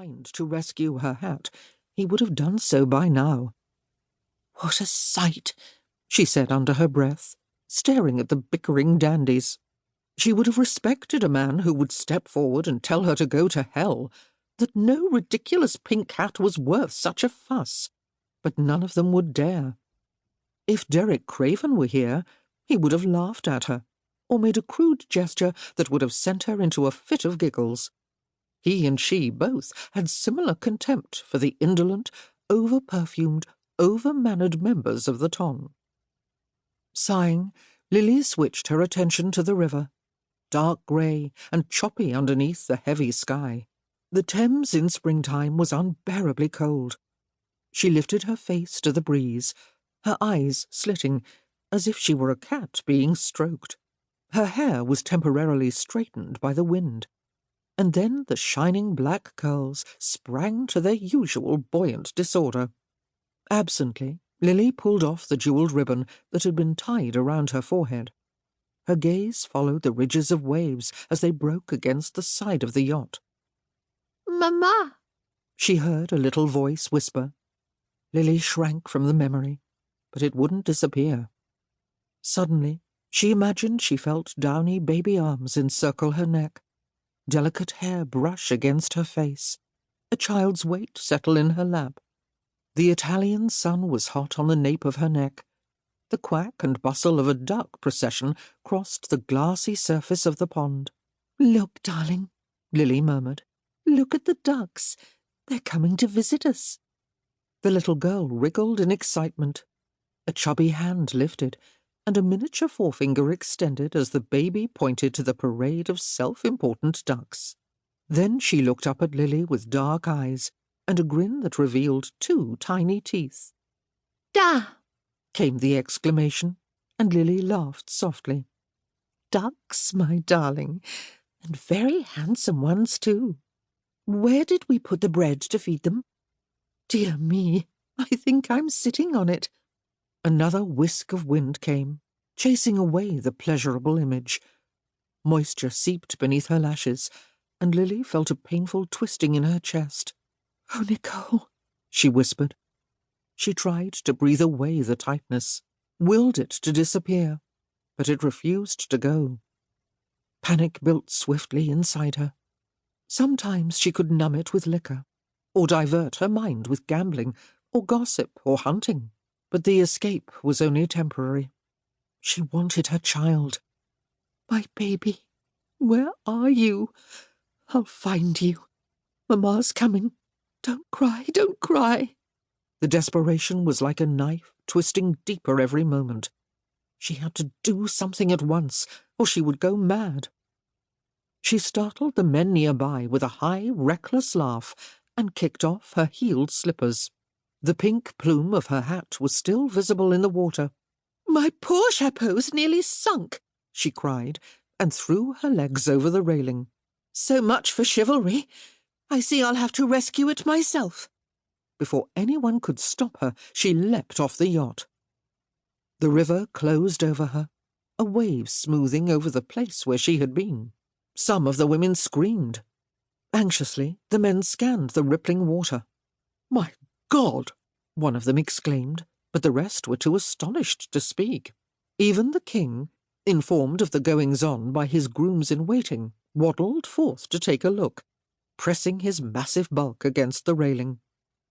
mind to rescue her hat, he would have done so by now. "What a sight!" she said under her breath, staring at the bickering dandies. She would have respected a man who would step forward and tell her to go to hell, that no ridiculous pink hat was worth such a fuss, but none of them would dare. If Derek Craven were here, he would have laughed at her, or made a crude gesture that would have sent her into a fit of giggles. He and she both had similar contempt for the indolent, over-perfumed, over-mannered members of the ton. Sighing, Lily switched her attention to the river, dark grey and choppy underneath the heavy sky. The Thames in springtime was unbearably cold. She lifted her face to the breeze, her eyes slitting, as if she were a cat being stroked. Her hair was temporarily straightened by the wind, and then the shining black curls sprang to their usual buoyant disorder. Absently, Lily pulled off the jewelled ribbon that had been tied around her forehead. Her gaze followed the ridges of waves as they broke against the side of the yacht. "Mamma!" she heard a little voice whisper. Lily shrank from the memory, but it wouldn't disappear. Suddenly, she imagined she felt downy baby arms encircle her neck, delicate hair brush against her face, a child's weight settle in her lap. The Italian sun was hot on the nape of her neck. The quack and bustle of a duck procession crossed the glassy surface of the pond. "Look, darling," Lily murmured. "Look at the ducks. They're coming to visit us." The little girl wriggled in excitement. A chubby hand lifted, and a miniature forefinger extended as the baby pointed to the parade of self-important ducks. Then she looked up at Lily with dark eyes and a grin that revealed 2 tiny teeth. "Da!" came the exclamation, and Lily laughed softly. "Ducks, my darling, and very handsome ones too. Where did we put the bread to feed them? Dear me, I think I'm sitting on it." Another whisk of wind came, chasing away the pleasurable image. Moisture seeped beneath her lashes, and Lily felt a painful twisting in her chest. "Oh, Nicole," she whispered. She tried to breathe away the tightness, willed it to disappear, but it refused to go. Panic built swiftly inside her. Sometimes she could numb it with liquor, or divert her mind with gambling, or gossip, or hunting, but the escape was only temporary. She wanted her child. "My baby, where are you? I'll find you. Mamma's coming. Don't cry, don't cry." The desperation was like a knife, twisting deeper every moment. She had to do something at once, or she would go mad. She startled the men nearby with a high, reckless laugh and kicked off her heeled slippers. The pink plume of her hat was still visible in the water. "My poor chapeau's nearly sunk," she cried, and threw her legs over the railing. "So much for chivalry. I see I'll have to rescue it myself." Before anyone could stop her, she leapt off the yacht. The river closed over her, a wave smoothing over the place where she had been. Some of the women screamed. Anxiously, the men scanned the rippling water. "My God!" one of them exclaimed, but the rest were too astonished to speak. Even the king, informed of the goings-on by his grooms-in-waiting, waddled forth to take a look, pressing his massive bulk against the railing.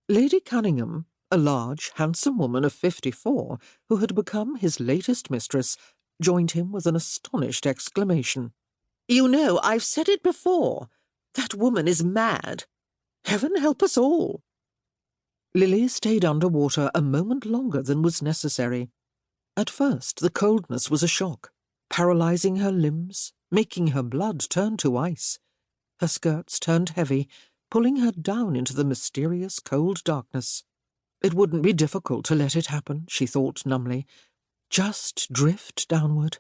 Lady Cunningham, a large, handsome woman of 54, who had become his latest mistress, joined him with an astonished exclamation. "You know, I've said it before. That woman is mad. Heaven help us all." Lily stayed under water a moment longer than was necessary. At first, the coldness was a shock, paralyzing her limbs, making her blood turn to ice. Her skirts turned heavy, pulling her down into the mysterious cold darkness. It wouldn't be difficult to let it happen, she thought numbly. Just drift downward,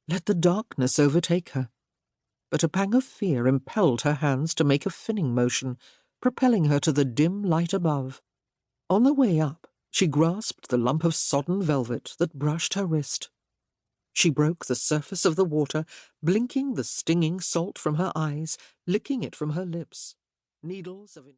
let the darkness overtake her. But a pang of fear impelled her hands to make a finning motion, propelling her to the dim light above. On the way up, she grasped the lump of sodden velvet that brushed her wrist. She broke the surface of the water, blinking the stinging salt from her eyes, licking it from her lips. Needles of